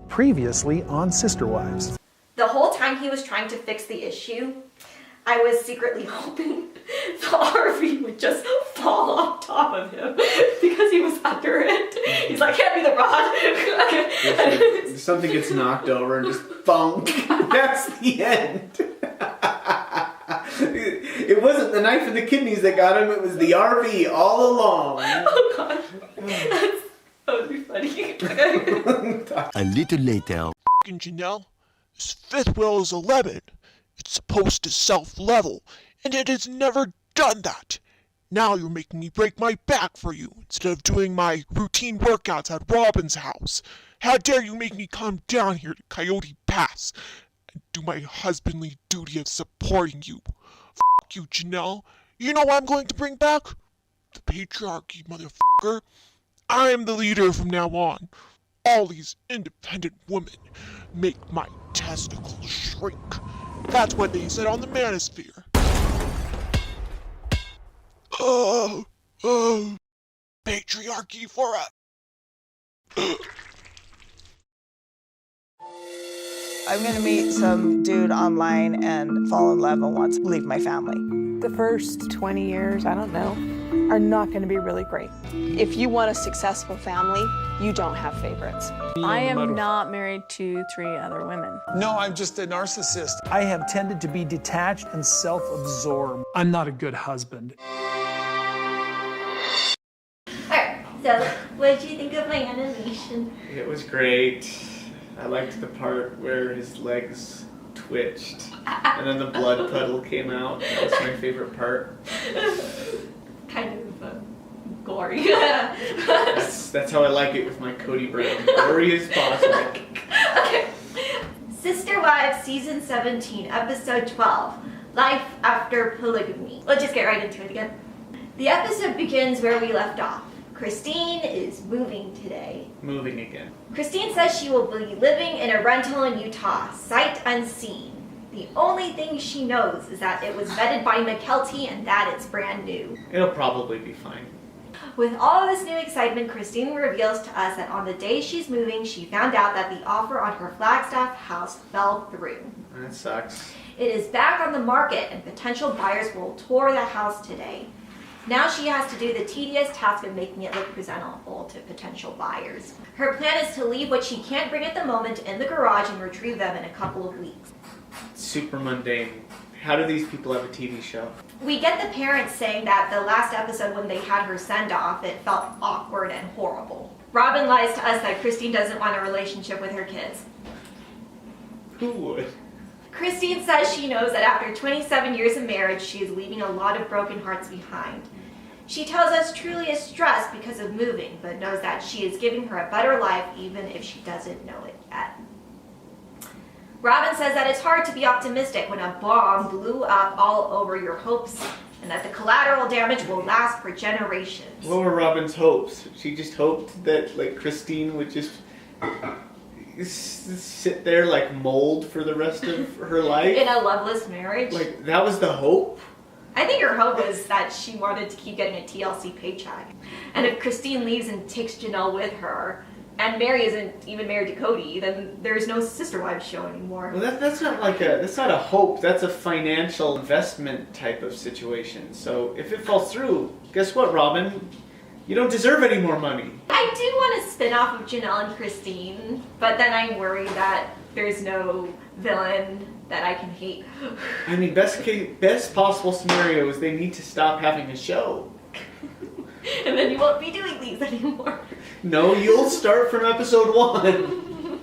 Previously on Sisterwives. The whole time he was trying to fix the issue, I was secretly hoping the RV would just fall on top of him because he was under it. He's like, hand me the rod. If something gets knocked over and just thunk, that's the end. It wasn't the knife and the kidneys that got him, it was the RV all along. Oh gosh. That would be funny. A little later. Janelle, this fifth wheel is 11. It's supposed to self-level, and it has never done that. Now you're making me break my back for you instead of doing my routine workouts at Robin's house. How dare you make me come down here to Coyote Pass and do my husbandly duty of supporting you. F*** you, Janelle. You know what I'm going to bring back? The patriarchy, motherfucker. I am the leader from now on. All these independent women make my testicles shrink. That's what they said on the manosphere. Patriarchy forever. I'm gonna meet some dude online and fall in love and want to leave my family. The first 20 years, I don't know, are not gonna be really great. If you want a successful family, you don't have favorites. I am not married to 3 other women. No, I'm just a narcissist. I have tended to be detached and self-absorbed. I'm not a good husband. Alright, so what did you think of my animation? It was great. I liked the part where his legs twitched and then the blood puddle came out. That was my favorite part. Kind of gory. That's how I like it with my Cody Brown. Gory as possible. Okay. Sisterwives Season 17, Episode 12, Life After Polygamy. Let's just get right into it again. The episode begins where we left off. Christine is moving today. Moving again. Christine says she will be living in a rental in Utah, sight unseen. The only thing she knows is that it was vetted by McKelty and that it's brand new. It'll probably be fine. With all this new excitement, Christine reveals to us that on the day she's moving, she found out that the offer on her Flagstaff house fell through. That sucks. It is back on the market and potential buyers will tour the house today. Now she has to do the tedious task of making it look presentable to potential buyers. Her plan is to leave what she can't bring at the moment in the garage and retrieve them in a couple of weeks. Super mundane. How do these people have a TV show? We get the parents saying that the last episode when they had her send off, it felt awkward and horrible. Robin lies to us that Christine doesn't want a relationship with her kids. Who would? Christine says she knows that after 27 years of marriage, she is leaving a lot of broken hearts behind. She tells us Truly is stressed because of moving, but knows that she is giving her a better life even if she doesn't know it yet. Robin says that it's hard to be optimistic when a bomb blew up all over your hopes and that the collateral damage will last for generations. What were Robin's hopes? She just hoped that like Christine would just sit there like mold for the rest of her life? In a loveless marriage? Like, that was the hope? I think her hope was that she wanted to keep getting a TLC paycheck. And if Christine leaves and takes Janelle with her, and Mary isn't even married to Cody, then there's no Sisterwives show anymore. Well, that's not a hope. That's a financial investment type of situation. So if it falls through, guess what, Robin? You don't deserve any more money. I do want a spin-off of Janelle and Christine, but then I'm worried that there's no villain that I can hate. I mean, best possible scenario is they need to stop having a show. And then you won't be doing these anymore. No, you'll start from episode 1.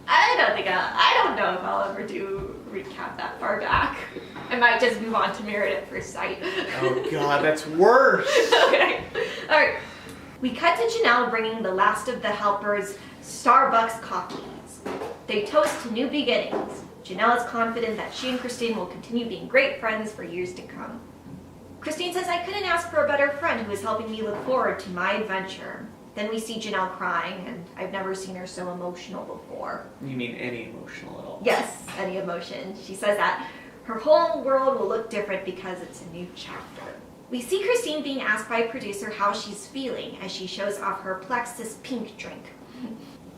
I don't know if I'll ever do recap that far back. I might just move on to Married at First Sight. Oh God, that's worse. Okay, all right. We cut to Janelle bringing the last of the helpers Starbucks coffees. They toast to new beginnings. Janelle is confident that she and Christine will continue being great friends for years to come. Christine says, I couldn't ask for a better friend who is helping me look forward to my adventure. Then we see Janelle crying, and I've never seen her so emotional before. You mean any emotional at all? Yes, any emotion. She says that her whole world will look different because it's a new chapter. We see Christine being asked by a producer how she's feeling as she shows off her Plexus pink drink.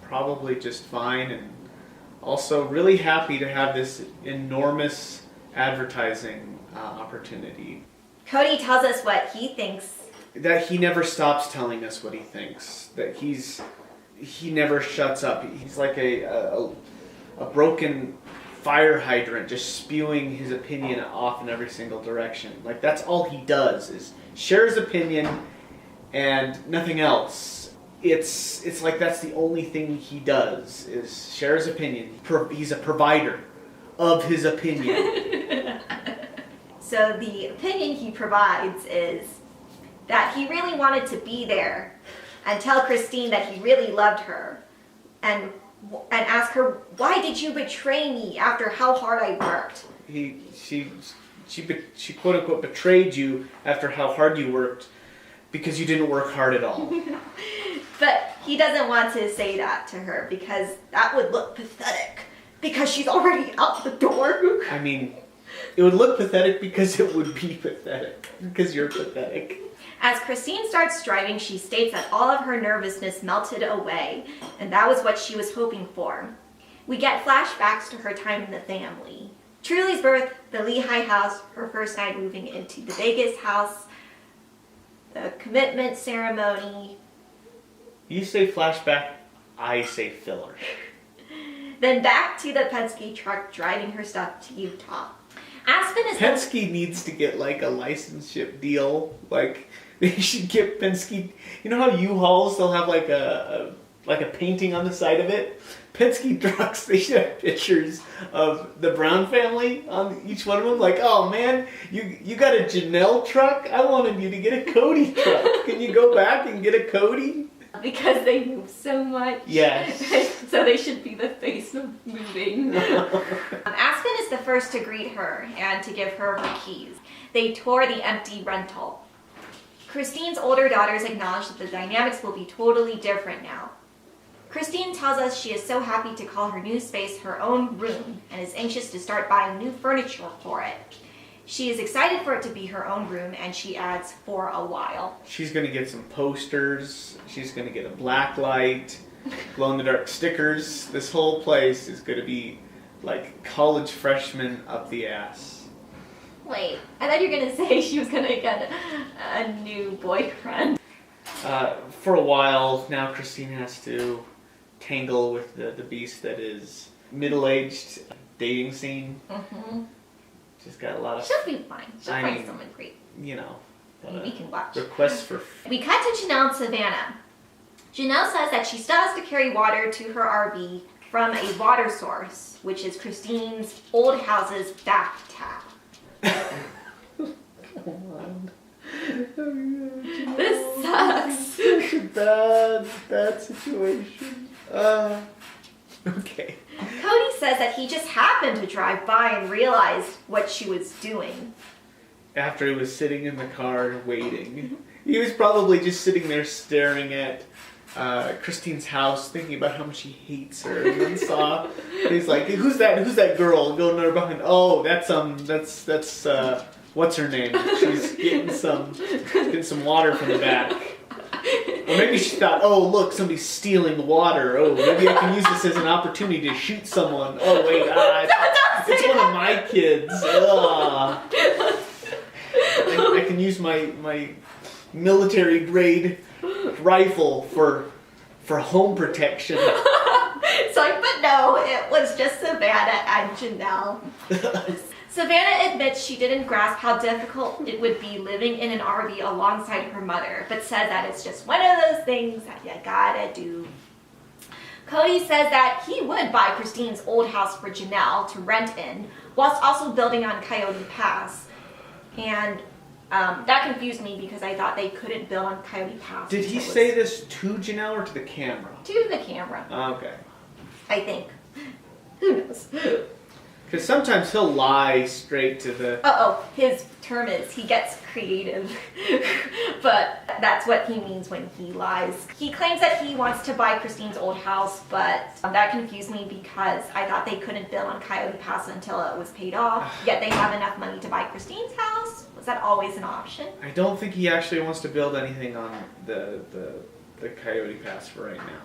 probably just fine, and also really happy to have this enormous advertising opportunity. Cody tells us what he thinks. That he never stops telling us what he thinks. That he never shuts up. He's like a broken fire hydrant, just spewing his opinion off in every single direction. Like, that's all he does, is share his opinion and nothing else. It's like that's the only thing he does, is share his opinion. He's a provider of his opinion. So the opinion he provides is that he really wanted to be there and tell Christine that he really loved her, and ask her, why did you betray me after how hard I worked? She quote unquote betrayed you after how hard you worked because you didn't work hard at all. But he doesn't want to say that to her because that would look pathetic because she's already out the door. I mean, it would look pathetic because it would be pathetic because you're pathetic. As Christine starts driving, she states that all of her nervousness melted away, and that was what she was hoping for. We get flashbacks to her time in the family. Truly's birth, the Lehigh house, her first night moving into the Vegas house, the commitment ceremony. You say flashback, I say filler. Then back to the Penske truck driving her stuff to Utah. Aspen is... Penske needs to get like a licenseship deal. Like, they should get Penske. You know how U-Hauls, they'll have like a painting on the side of it? Penske trucks, they should have pictures of the Brown family on each one of them. Like, oh man, you got a Janelle truck? I wanted you to get a Cody truck. Can you go back and get a Cody? Because they move so much. Yes. So they should be the face of moving. Aspen is the first to greet her and to give her her keys. They tour the empty rental. Christine's older daughters acknowledge that the dynamics will be totally different now. Christine tells us she is so happy to call her new space her own room and is anxious to start buying new furniture for it. She is excited for it to be her own room, and she adds, for a while. She's going to get some posters. She's going to get a black light, glow-in-the-dark stickers. This whole place is going to be like college freshman up the ass. Wait, I thought you were going to say she was going to get a new boyfriend. For a while, now Christine has to tangle with the beast that is middle-aged dating scene. Mm-hmm. She's got a lot of... She'll be fine. She'll find someone great. You know. Maybe we can watch. Requests for... We cut to Janelle and Savannah. Janelle says that she still has to carry water to her RV from a water source, which is Christine's old house's bath tap. Come on. This sucks. Such a bad situation. Okay. Cody says that he just happened to drive by and realized what she was doing. After he was sitting in the car waiting. He was probably just sitting there staring at Christine's house, thinking about how much he hates her. And then saw, he's like, who's that girl going there behind? Oh, that's what's her name? She's getting some water from the back. Or maybe she thought, oh look, somebody's stealing water. Oh, maybe I can use this as an opportunity to shoot someone. Oh wait, it's one of my kids. I can use my military grade rifle for home protection. It's like, but no, it was just Savannah and Janelle. Savannah admits she didn't grasp how difficult it would be living in an RV alongside her mother, but said that it's just one of those things that you gotta do. Cody says that he would buy Christine's old house for Janelle to rent in, whilst also building on Coyote Pass. And that confused me because I thought they couldn't build on Coyote Pass. Did he say this to Janelle or to the camera? To the camera. Okay. I think. Who knows? Because sometimes he'll lie straight to the... His term is he gets creative. But that's what he means when he lies. He claims that he wants to buy Christine's old house, but that confused me because I thought they couldn't build on Coyote Pass until it was paid off. Yet they have enough money to buy Christine's house. Was that always an option? I don't think he actually wants to build anything on the Coyote Pass for right now.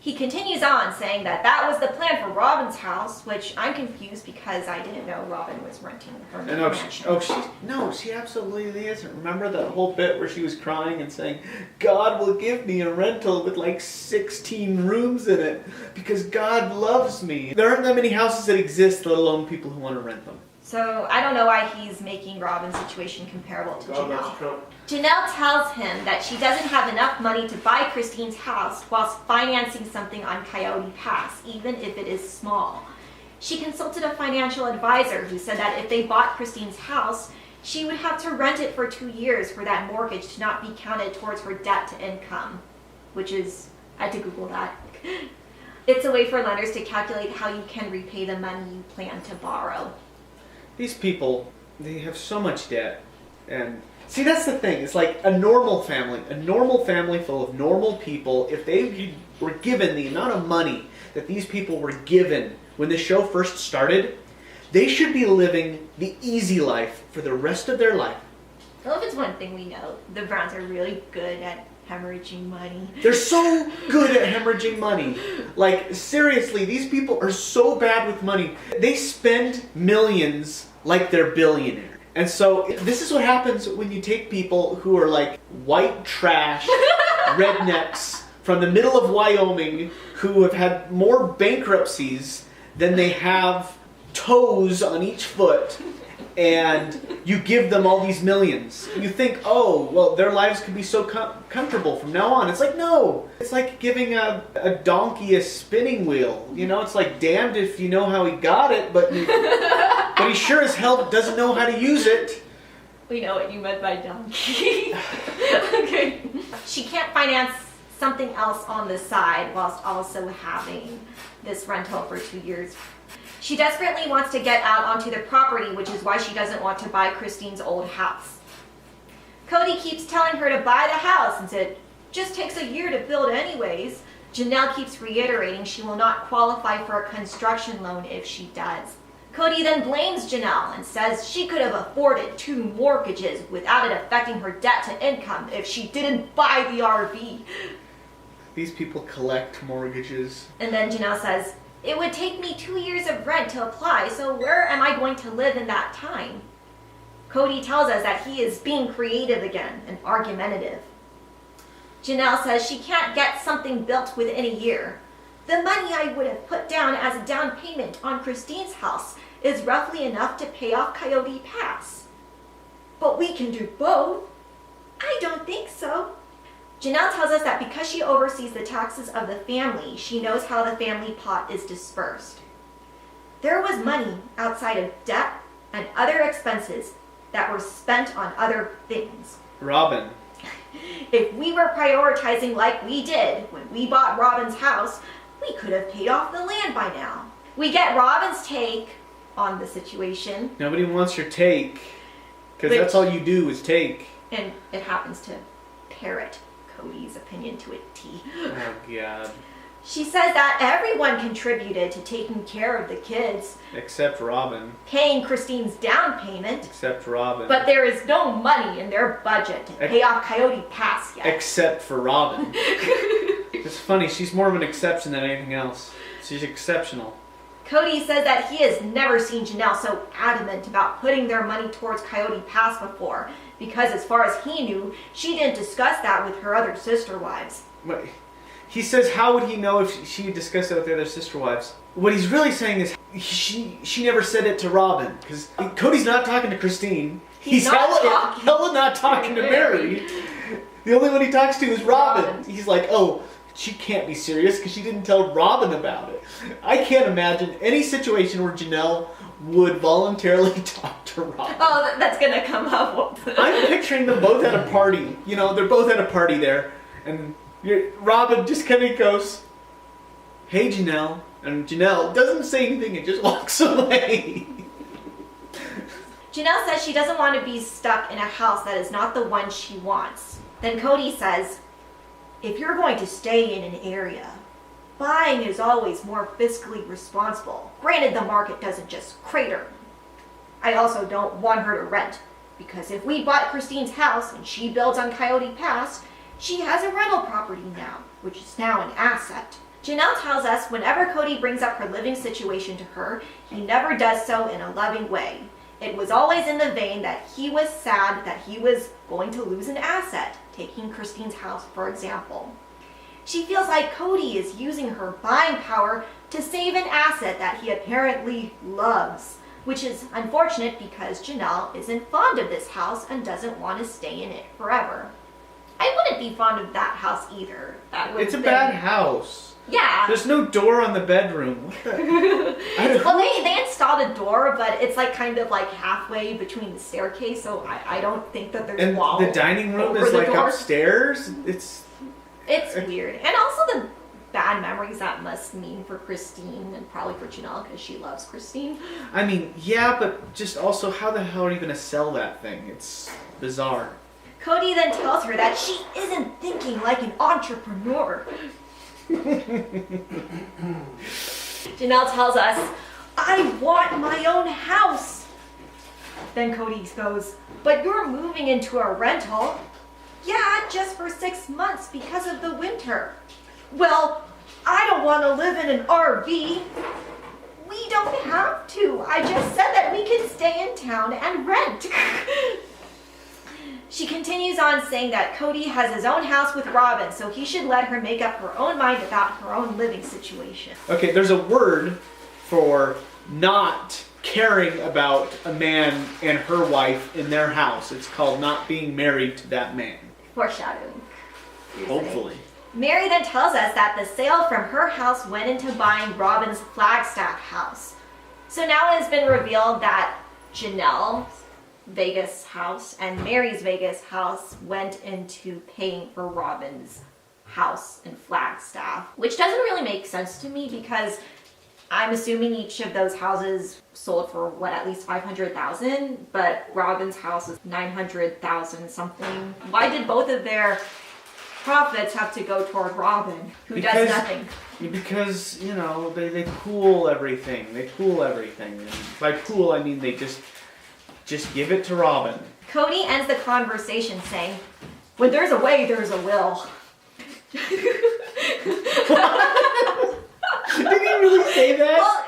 He continues on saying that that was the plan for Robin's house, which I'm confused because I didn't know Robin was renting her new mansion. She absolutely isn't. Remember that whole bit where she was crying and saying, God will give me a rental with like 16 rooms in it because God loves me. There aren't that many houses that exist, let alone people who want to rent them. So I don't know why he's making Robin's situation comparable to Janelle. Janelle tells him that she doesn't have enough money to buy Christine's house whilst financing something on Coyote Pass, even if it is small. She consulted a financial advisor who said that if they bought Christine's house, she would have to rent it for 2 years for that mortgage to not be counted towards her debt to income, which is, I had to Google that. It's a way for lenders to calculate how you can repay the money you plan to borrow. These people, they have so much debt. And see, that's the thing. It's like a normal family full of normal people, if they were given the amount of money that these people were given when the show first started, they should be living the easy life for the rest of their life. Well, if it's one thing we know, the Browns are really good at hemorrhaging money. They're so good at hemorrhaging money. Like, seriously, these people are so bad with money. They spend millions like they're billionaires. And so this is what happens when you take people who are like white trash, rednecks from the middle of Wyoming who have had more bankruptcies than they have toes on each foot, and you give them all these millions. You think, oh, well, their lives could be so comfortable from now on. It's like, no. It's like giving a donkey a spinning wheel. You know, it's like damned if you know how he got it, but he sure as hell doesn't know how to use it. We know what you meant by donkey. Okay. She can't finance something else on the side whilst also having this rental for 2 years. She desperately wants to get out onto the property, which is why she doesn't want to buy Christine's old house. Cody keeps telling her to buy the house since it just takes a year to build anyways. Janelle keeps reiterating she will not qualify for a construction loan if she does. Cody then blames Janelle and says she could have afforded 2 mortgages without it affecting her debt to income if she didn't buy the RV. These people collect mortgages. And then Janelle says, it would take me 2 years of rent to apply, so where am I going to live in that time? Cody tells us that he is being creative again and argumentative. Janelle says she can't get something built within a year. The money I would have put down as a down payment on Christine's house is roughly enough to pay off Coyote Pass. But we can do both. I don't think so. Janelle tells us that because she oversees the taxes of the family, she knows how the family pot is dispersed. There was money outside of debt and other expenses that were spent on other things. Robin. If we were prioritizing like we did when we bought Robin's house, we could have paid off the land by now. We get Robin's take on the situation. Nobody wants your take, because that's all you do is take. And it happens to parrot Cody's opinion to a T. Oh, God. She says that everyone contributed to taking care of the kids. Except Robin. Paying Christine's down payment. Except Robin. But there is no money in their budget to pay off Coyote Pass yet. Except for Robin. It's funny, she's more of an exception than anything else. She's exceptional. Cody says that he has never seen Janelle so adamant about putting their money towards Coyote Pass before, because as far as he knew, she didn't discuss that with her other sister wives. But he says, how would he know if she discussed it with the other sister wives? What he's really saying is she never said it to Robin, because Cody's not talking to Christine. He's hella not talking to Mary. The only one he talks to is Robin. He's like, oh, she can't be serious because she didn't tell Robin about it. I can't imagine any situation where Janelle would voluntarily talk to Robin. Oh, that's gonna come up. I'm picturing them both at a party. You know, they're both at a party there, and Robin just kind of goes, "Hey, Janelle," and Janelle doesn't say anything and just walks away. Janelle says she doesn't want to be stuck in a house that is not the one she wants. Then Cody says, if you're going to stay in an area, buying is always more fiscally responsible. Granted, the market doesn't just crater. I also don't want her to rent, because if we bought Christine's house and she builds on Coyote Pass, she has a rental property now, which is now an asset. Janelle tells us whenever Cody brings up her living situation to her, he never does so in a loving way. It was always in the vein that he was sad that he was going to lose an asset, taking Christine's house, for example. She feels like Cody is using her buying power to save an asset that he apparently loves, which is unfortunate because Janelle isn't fond of this house and doesn't want to stay in it forever. I wouldn't be fond of that house either. It's a bad house. Yeah. There's no door on the bedroom. What the? Well, they installed a door, but it's like kind of like halfway between the staircase, so I don't think that there's And walls. the dining room over is the like door. upstairs. It's weird. And also the bad memories that must mean for Christine and probably for Janelle because she loves Christine. I mean, yeah, but just also, how the hell are you gonna sell that thing? It's bizarre. Cody then tells her that she isn't thinking like an entrepreneur. Janelle tells us, I want my own house. Then Cody goes, but you're moving into a rental. Yeah, just for 6 months because of the winter. Well, I don't want to live in an RV. We don't have to. I just said that we can stay in town and rent. She continues on saying that Cody has his own house with Robin, so he should let her make up her own mind about her own living situation. Okay, there's a word for not caring about a man and her wife in their house. It's called not being married to that man. Foreshadowing. Hopefully. Mary then tells us that the sale from her house went into buying Robin's Flagstaff house. So now it has been revealed that Janelle's Vegas house and Mary's Vegas house went into paying for Robin's house in Flagstaff, which doesn't really make sense to me because I'm assuming each of those houses sold for at least $500,000, but Robin's house is $900,000 something. Why did both of their profits have to go toward Robin, who does nothing? Because, you know, they pool everything. They pool everything. And by pool, I mean they just give it to Robin. Cody ends the conversation saying, when there's a way, there's a will. Did he really say that? Well,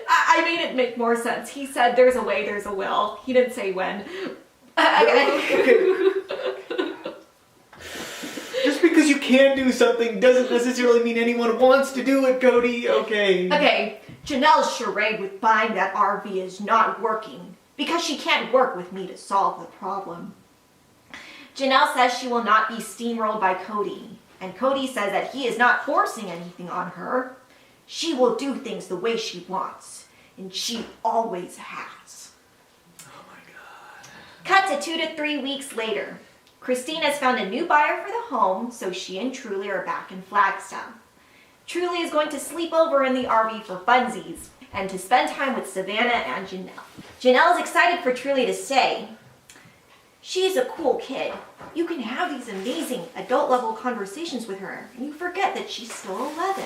I made it make more sense. He said there's a way, there's a will. He didn't say when. Okay. Just because you can do something doesn't necessarily mean anyone wants to do it, Cody. Okay. Okay, Janelle's charade with buying that RV is not working because she can't work with me to solve the problem. Janelle says she will not be steamrolled by Cody, and Cody says that he is not forcing anything on her. She will do things the way she wants, and she always has. Oh my God. Cut to 2 to 3 weeks later. Christine has found a new buyer for the home, so she and Truly are back in Flagstaff. Truly is going to sleep over in the RV for funsies and to spend time with Savannah and Janelle. Janelle is excited for Truly to stay. She's a cool kid. You can have these amazing adult-level conversations with her, and you forget that she's still 11.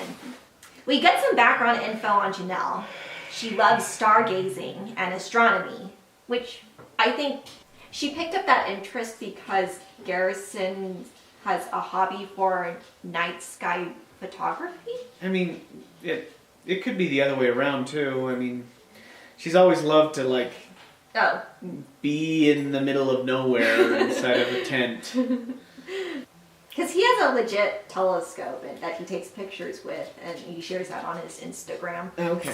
We get some background info on Janelle. She loves stargazing and astronomy, which I think she picked up that interest because Garrison has a hobby for night sky photography. I mean, it could be the other way around too. I mean, she's always loved to be in the middle of nowhere inside of a tent. Because he has a legit telescope that he takes pictures with, and he shares that on his Instagram. Okay.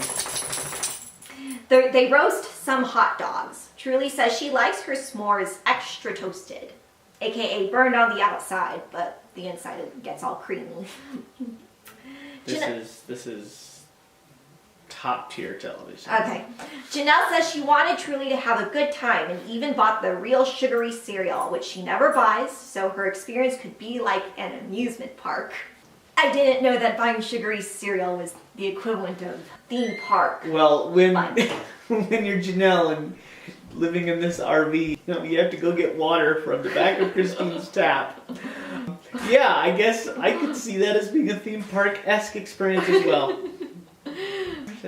They roast some hot dogs. Truly says she likes her s'mores extra toasted, aka burned on the outside, but the inside gets all creamy. This is top tier television. Okay. Janelle says she wanted Truly to have a good time and even bought the real sugary cereal, which she never buys, so her experience could be like an amusement park. I didn't know that buying sugary cereal was the equivalent of theme park. Well, when you're Janelle and living in this RV, you have to go get water from the back of Christine's tap. Yeah, I guess I could see that as being a theme park-esque experience as well.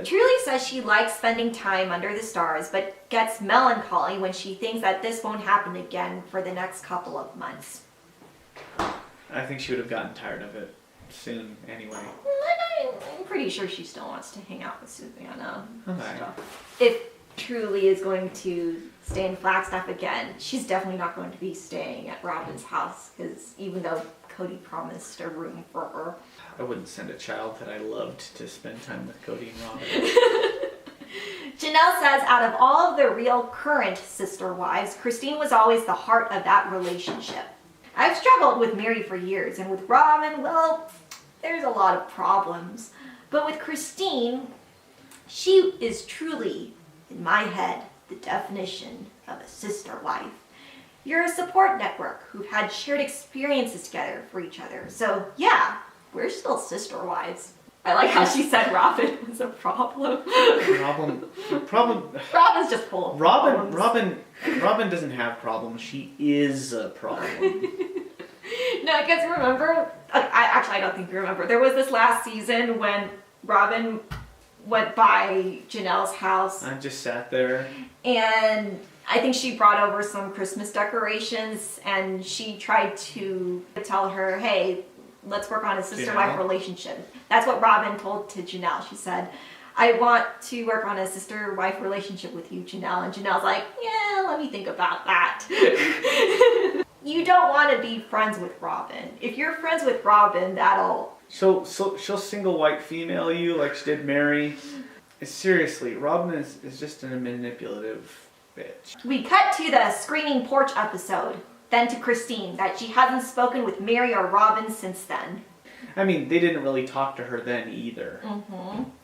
Truly says she likes spending time under the stars, but gets melancholy when she thinks that this won't happen again for the next couple of months. I think she would have gotten tired of it soon anyway. I'm pretty sure she still wants to hang out with Susanna. Okay. If Truly is going to stay in Flagstaff again, she's definitely not going to be staying at Robin's house, because even though Cody promised a room for her. I wouldn't send a child that I loved to spend time with Cody and Robin. Janelle says out of all of the real current sister wives, Christine was always the heart of that relationship. I've struggled with Mary for years, and with Robin, well, there's a lot of problems. But with Christine, she is truly, in my head, the definition of a sister wife. You're a support network who've had shared experiences together for each other. So yeah, we're still sister wives. I like how she said Robin was a problem. Robin's just full of problems. Robin doesn't have problems. She is a problem. No, because remember, I don't think you remember. There was this last season when Robin went by Janelle's house. I just sat there. And I think she brought over some Christmas decorations, and she tried to tell her, hey, let's work on a sister-wife relationship. That's what Robin told to Janelle. She said, I want to work on a sister-wife relationship with you, Janelle. And Janelle's like, yeah, let me think about that. You don't want to be friends with Robin. If you're friends with Robin, that'll... So she'll single white female you like she did Mary. Seriously, Robin is just a manipulative bitch. We cut to the screaming porch episode, then to Christine, that she hasn't spoken with Mary or Robin since then. I mean, they didn't really talk to her then either.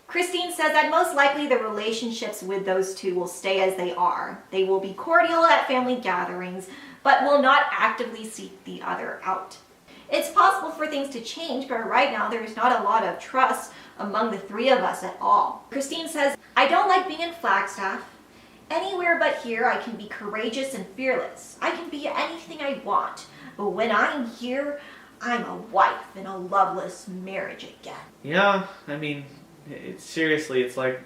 Christine says that most likely the relationships with those two will stay as they are. They will be cordial at family gatherings, but will not actively seek the other out. It's possible for things to change, but right now there's not a lot of trust among the three of us at all. Christine says, I don't like being in Flagstaff. Anywhere but here I can be courageous and fearless. I can be anything I want. But when I'm here, I'm a wife in a loveless marriage again. Yeah, I mean, seriously, it's like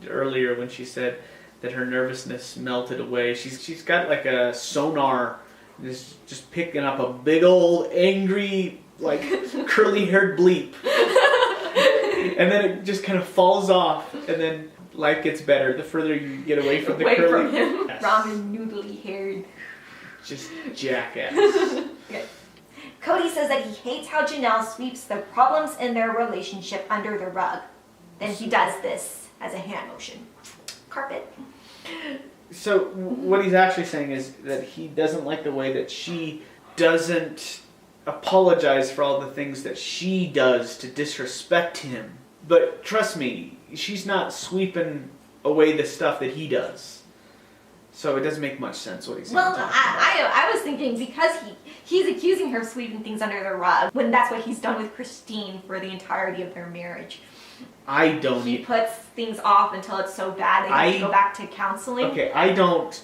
earlier when she said that her nervousness melted away. She's got like a sonar, just picking up a big old angry, like curly-haired bleep. And then it just kind of falls off, and then life gets better the further you get away from the curly. From him. Yes. Robin noodly haired. Just jackass. Okay. Cody says that he hates how Janelle sweeps the problems in their relationship under the rug. Then he does this as a hand motion. Carpet. So what he's actually saying is that he doesn't like the way that she doesn't apologize for all the things that she does to disrespect him. But trust me, she's not sweeping away the stuff that he does. So it doesn't make much sense what he's saying. Well, I was thinking because he's accusing her of sweeping things under the rug when that's what he's done with Christine for the entirety of their marriage. He puts things off until it's so bad they have to go back to counseling. Okay, I don't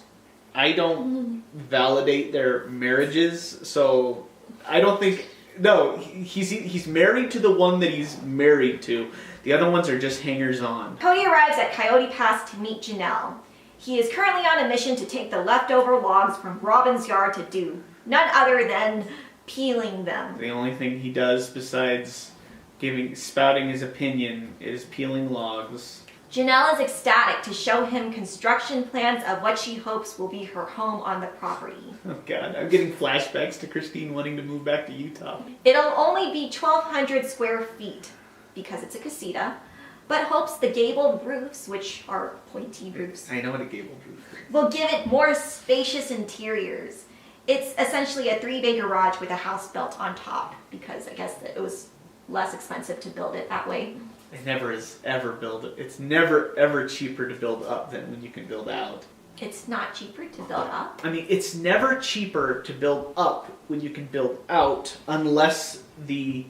validate their marriages, so I don't think. No, he's married to the one that he's married to. The other ones are just hangers-on. Cody arrives at Coyote Pass to meet Janelle. He is currently on a mission to take the leftover logs from Robin's yard to do none other than peeling them. The only thing he does besides spouting his opinion is peeling logs. Janelle is ecstatic to show him construction plans of what she hopes will be her home on the property. Oh God, I'm getting flashbacks to Christine wanting to move back to Utah. It'll only be 1,200 square feet because it's a casita, but hopes the gabled roofs, which are pointy roofs, I know what a gabled roof is, will give it more spacious interiors. It's essentially a 3-bay garage with a house built on top because I guess it was less expensive to build it that way. It never is ever build it. It's never ever cheaper to build up than when you can build out. It's not cheaper to build up. I mean, it's never cheaper to build up when you can build out unless the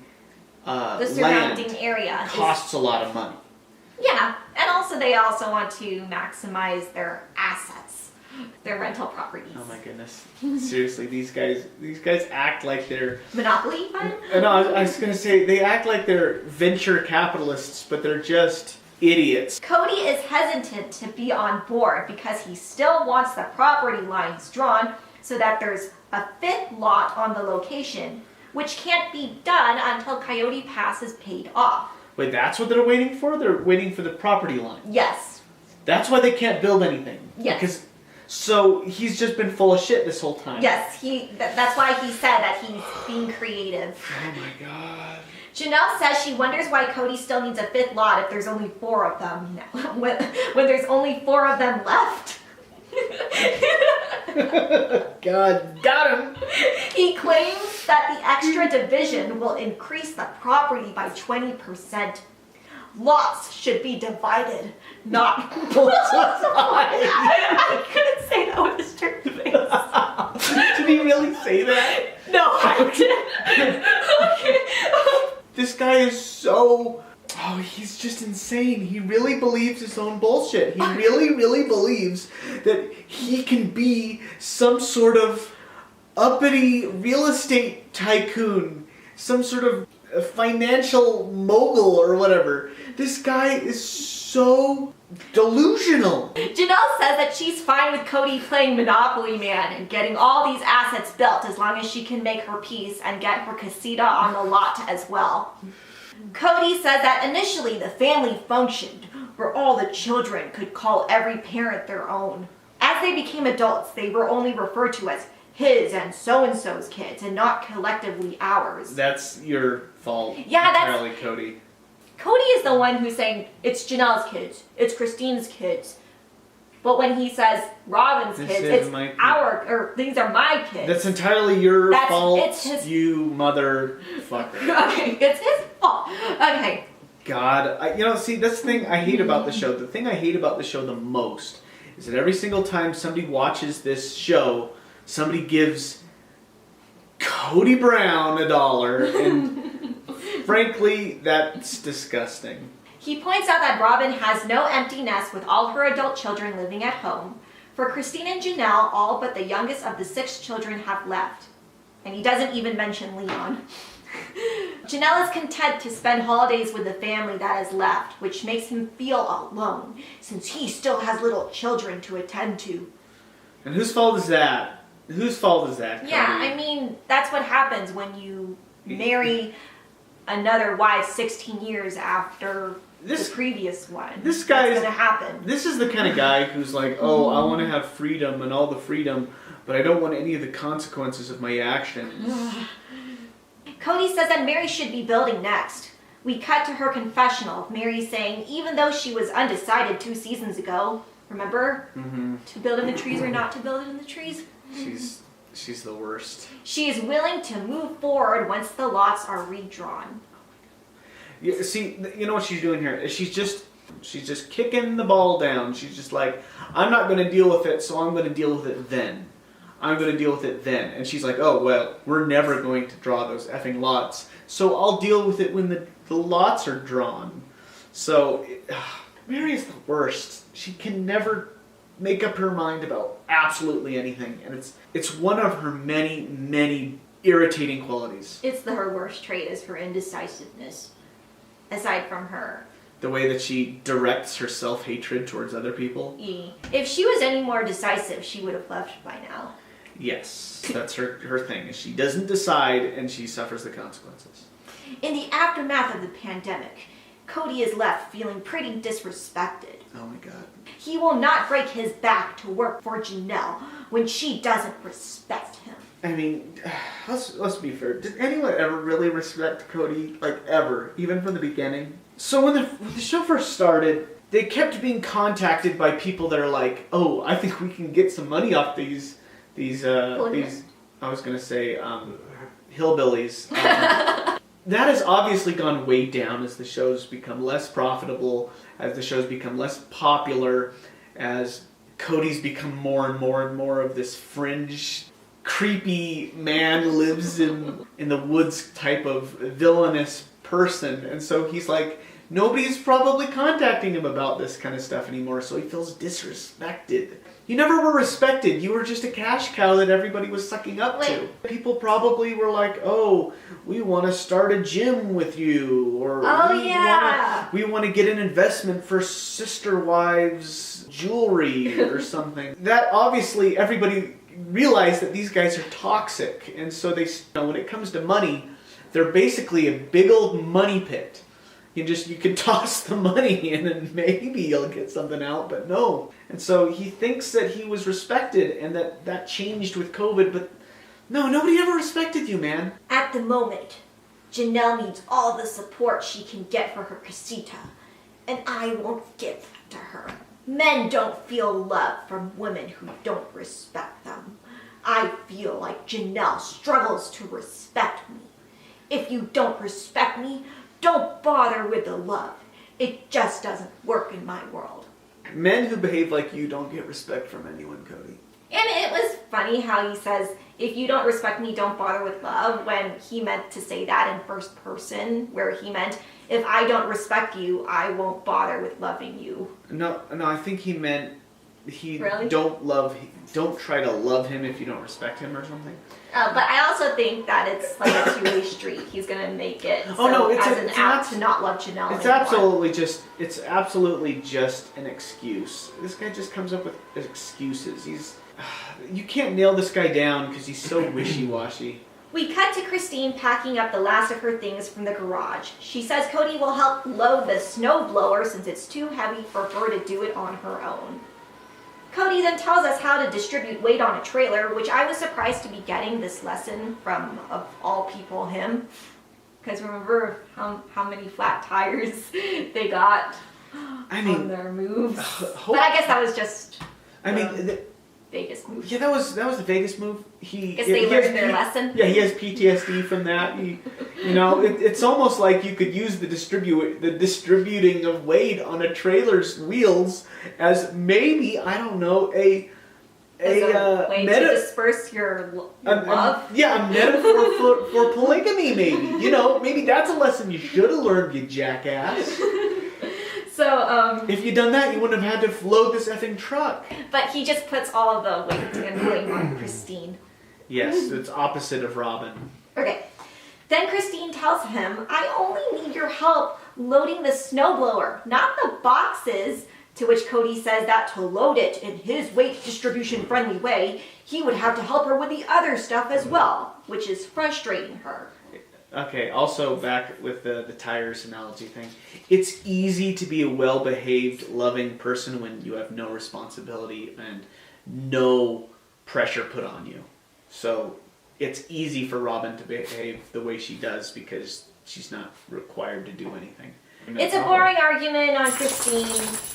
surrounding land area costs a lot of money. Yeah, and also they also want to maximize their assets, their rental properties. Oh my goodness! Seriously, these guys act like they're Monopoly fun? No, I was gonna say they act like they're venture capitalists, but they're just idiots. Cody is hesitant to be on board because he still wants the property lines drawn so that there's a 5th lot on the location, which can't be done until Coyote Pass is paid off. Wait, that's what they're waiting for? They're waiting for the property line. Yes. That's why they can't build anything. Yes. So he's just been full of shit this whole time. Yes, that's why he said that he's being creative. Oh my god. Janelle says she wonders why Cody still needs a 5th lot if there's only 4 of them now, when there's only 4 of them left. God, got him. He claims that the extra division will increase the property by 20%. Lots should be divided, not multiplied. I couldn't say that with a straight face. Did he really say that? No, I didn't. Okay. This guy is so... Oh, he's just insane. He really believes his own bullshit. He really, really believes that he can be some sort of uppity real estate tycoon, some sort of financial mogul or whatever. This guy is so delusional. Janelle says that she's fine with Cody playing Monopoly Man and getting all these assets built as long as she can make her peace and get her casita on the lot as well. Cody says that initially the family functioned where all the children could call every parent their own. As they became adults, they were only referred to as his and so-and-so's kids and not collectively ours. That's your fault. Yeah, entirely, Cody. Cody is the one who's saying, it's Janelle's kids, it's Christine's kids. But when he says Robin's This kids, is it's my kid. these are my kids. That's entirely your fault, it's his... you motherfucker. Okay, it's his fault. Okay. God, see, that's the thing I hate about the show. The thing I hate about the show the most is that every single time somebody watches this show, somebody gives Cody Brown $1, and frankly, that's disgusting. He points out that Robin has no empty nest with all her adult children living at home. For Christine and Janelle, all but the youngest of the 6 children have left. And he doesn't even mention Leon. Janelle is content to spend holidays with the family that is left, which makes him feel alone, since he still has little children to attend to. And whose fault is that? Whose fault is that, Cody? Yeah, I mean, that's what happens when you marry another wife 16 years after the previous one. This guy is going to happen. This is the kind of guy who's like, oh, I want to have freedom and all the freedom, but I don't want any of the consequences of my actions. Cody says that Mary should be building next. We cut to her confessional of Mary saying, even though she was undecided 2 seasons ago, remember? Mm-hmm. To build in the trees or not to build in the trees? She's the worst. She is willing to move forward once the lots are redrawn. Yeah, see, you know what she's doing here? She's just kicking the ball down. She's just like, I'm not going to deal with it, so I'm going to deal with it then. I'm going to deal with it then. And she's like, oh, well, we're never going to draw those effing lots, so I'll deal with it when the lots are drawn. So, Mary is the worst. She can never make up her mind about absolutely anything, and it's one of her many, many irritating qualities. It's her worst trait is her indecisiveness, aside from her. The way that she directs her self-hatred towards other people. If she was any more decisive, she would have left by now. Yes, that's her thing. She doesn't decide, and she suffers the consequences. In the aftermath of the pandemic, Cody is left feeling pretty disrespected. Oh my god. He will not break his back to work for Janelle when she doesn't respect him. I mean, let's be fair. Did anyone ever really respect Cody? Like, ever? Even from the beginning? So when the show first started, they kept being contacted by people that are like, oh, I think we can get some money off these I was gonna say, hillbillies. That has obviously gone way down as the show's become less profitable, as the show's become less popular, as Cody's become more and more and more of this fringe, creepy man lives in the woods type of villainous person. And so he's like, nobody's probably contacting him about this kind of stuff anymore, so he feels disrespected. You never were respected. You were just a cash cow that everybody was sucking up to. People probably were like, oh, we want to start a gym with you. Or we want to get an investment for Sisterwives jewelry or something. That obviously everybody realize that these guys are toxic, and so they, when it comes to money, they're basically a big old money pit. You can toss the money in and maybe you'll get something out, but no. And so he thinks that he was respected and that changed with COVID, but no, nobody ever respected you, man. At the moment, Janelle needs all the support she can get for her casita, and I won't give that to her. Men don't feel love from women who don't respect them. I feel like Janelle struggles to respect me. If you don't respect me, don't bother with the love. It just doesn't work in my world. Men who behave like you don't get respect from anyone, Cody. And it was funny how he says, if you don't respect me, don't bother with love, when he meant to say that in first person, where he meant, if I don't respect you, I won't bother with loving you. No, I think he meant Really? don't try to love him if you don't respect him or something. But I also think that it's like a two-way street. He's gonna make it It's out to not love Janelle It's anymore. absolutely just an excuse. This guy just comes up with excuses. You can't nail this guy down because he's so wishy-washy. We cut to Christine packing up the last of her things from the garage. She says Cody will help load the snowblower since it's too heavy for her to do it on her own. Cody then tells us how to distribute weight on a trailer, which I was surprised to be getting this lesson from, of all people, him. Because remember how many flat tires they got on their moves. But I guess that was just the Vegas move. Yeah, that was the Vegas move. Guess they learned their lesson. Yeah, he has PTSD from that. It's almost like you could use the distributing of weight on a trailer's wheels as maybe, I don't know, a way to disperse your love. A metaphor for polygamy, maybe. Maybe that's a lesson you should have learned, you jackass. So, if you'd done that, you wouldn't have had to load this effing truck. But he just puts all of the weight and blame on Christine. Yes, it's opposite of Robin. Okay. Then Christine tells him, I only need your help loading the snowblower, not the boxes. To which Cody says that to load it in his weight distribution friendly way, he would have to help her with the other stuff as well, which is frustrating her. Okay, also back with the tires analogy thing. It's easy to be a well-behaved, loving person when you have no responsibility and no pressure put on you. So it's easy for Robin to behave the way she does because she's not required to do anything. It's a boring argument on Christine.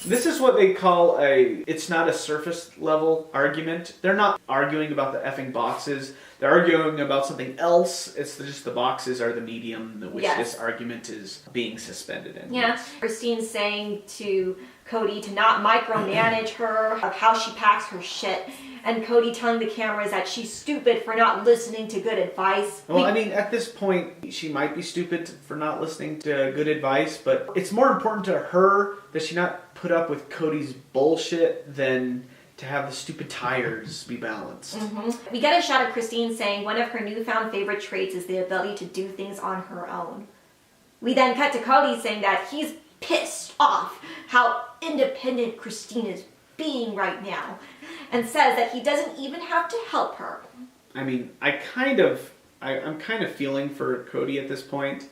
This is what they call it's not a surface level argument. They're not arguing about the effing boxes. They're arguing about something else. It's just the boxes are the medium in which this argument is being suspended in. Yeah. Christine's saying to Cody to not micromanage her, of how she packs her shit. And Cody telling the cameras that she's stupid for not listening to good advice. Well, at this point, she might be stupid for not listening to good advice, but it's more important to her that she not put up with Cody's bullshit than to have the stupid tires be balanced. Mm-hmm. We get a shot of Christine saying one of her newfound favorite traits is the ability to do things on her own. We then cut to Cody saying that he's pissed off how independent Christine is being right now, and says that he doesn't even have to help her. I'm kind of feeling for Cody at this point,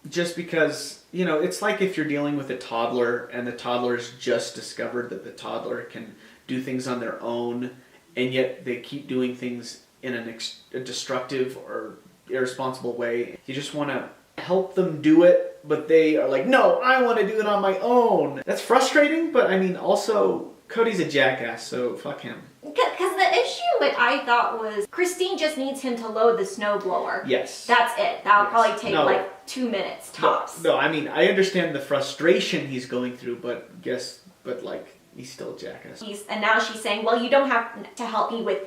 just because, it's like if you're dealing with a toddler and the toddler's just discovered that the toddler can do things on their own, and yet they keep doing things in a destructive or irresponsible way. You just want to help them do it, but they are like, no, I want to do it on my own. That's frustrating, but also Cody's a jackass, so fuck him. Because the issue, I thought, was Christine just needs him to load the snowblower. Yes. That's it. That'll probably take 2 minutes tops. No, I understand the frustration he's going through, but he's still a jackass. And now she's saying, well, you don't have to help me with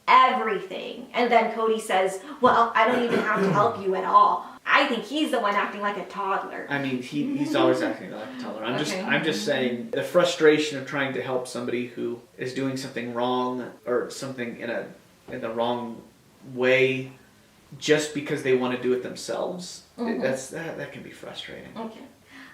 everything. And then Cody says, well, I don't even have to help you at all. I think he's the one acting like a toddler. He's always acting like a toddler. I'm just saying the frustration of trying to help somebody who is doing something wrong or something in the wrong way just because they want to do it themselves. Mm-hmm. That can be frustrating. Okay.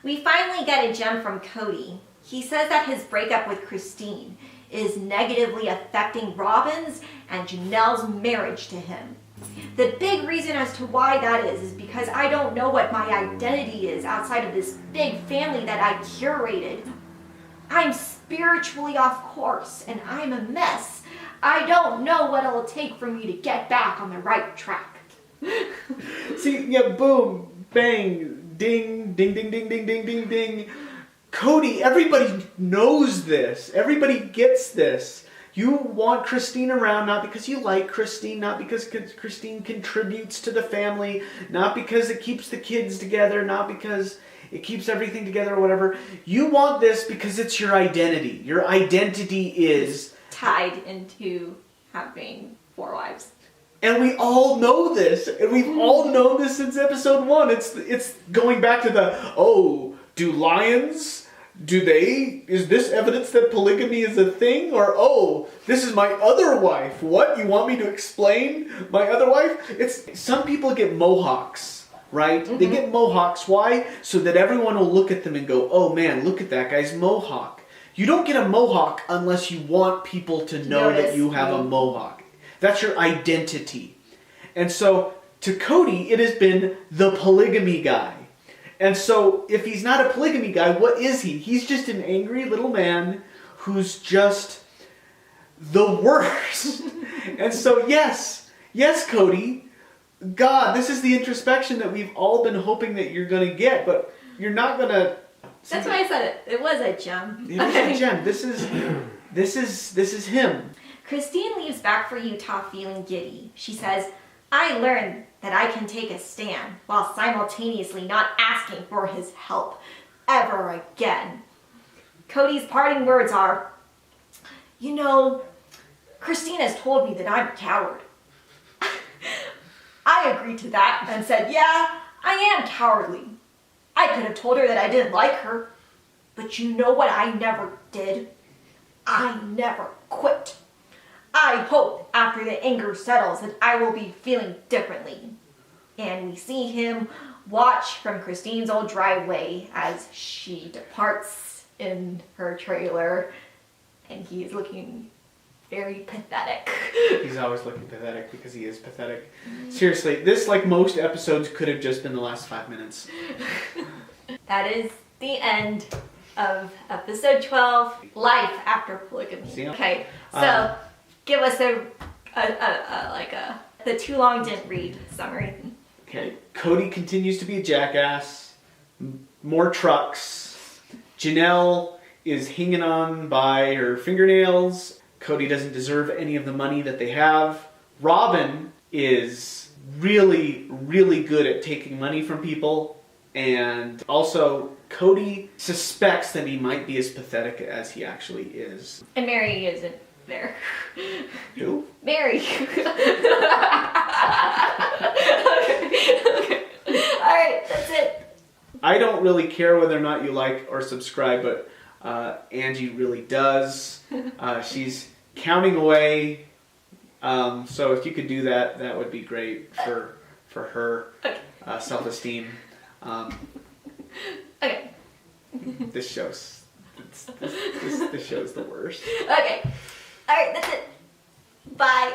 We finally get a gem from Cody. He says that his breakup with Christine is negatively affecting Robin's and Janelle's marriage to him. The big reason as to why that is because I don't know what my identity is outside of this big family that I curated. I'm spiritually off course and I'm a mess. I don't know what it'll take for me to get back on the right track. See, yeah, boom, bang, ding, ding, ding, ding, ding, ding, ding, ding. Cody, everybody knows this. Everybody gets this. You want Christine around not because you like Christine, not because Christine contributes to the family, not because it keeps the kids together, not because it keeps everything together or whatever. You want this because it's your identity. Your identity is tied into having 4 wives. And we all know this. And we've all known this since episode 1. It's going back to do lions... is this evidence that polygamy is a thing? Or, this is my other wife. What? You want me to explain my other wife? Some people get mohawks, right? Mm-hmm. They get mohawks. Why? So that everyone will look at them and go, oh man, look at that guy's mohawk. You don't get a mohawk unless you want people to know that you have a mohawk. That's your identity. And so, to Cody, it has been the polygamy guy. And so, if he's not a polygamy guy, what is he? He's just an angry little man who's just the worst. And so, yes, Cody, God, this is the introspection that we've all been hoping that you're going to get, but you're not going to... That's why I said it. It was a gem. It was a gem. This is him. Christine leaves back for Utah feeling giddy. She says, I learned that I can take a stand while simultaneously not asking for his help ever again. Cody's parting words are, Christine has told me that I'm a coward. I agreed to that and said, yeah, I am cowardly. I could have told her that I didn't like her, but you know what I never did? I never quit. I hope after the anger settles that I will be feeling differently. And we see him watch from Christine's old driveway as she departs in her trailer, and he's looking very pathetic. He's always looking pathetic because he is pathetic. Seriously, this, like most episodes, could have just been the last 5 minutes. That is the end of episode 12, Life After Polygamy. See? Okay, so give us the too long didn't read summary. Okay, Cody continues to be a jackass. More trucks. Janelle is hanging on by her fingernails. Cody doesn't deserve any of the money that they have. Robin is really, really good at taking money from people. And also, Cody suspects that he might be as pathetic as he actually is. And Mary isn't there. Who? Mary. Okay. Alright, that's it. I don't really care whether or not you like or subscribe, but Angie really does. She's counting away. So if you could do that, that would be great for her self-esteem. Okay. This show's the worst. Okay. Alright, that's it. Bye.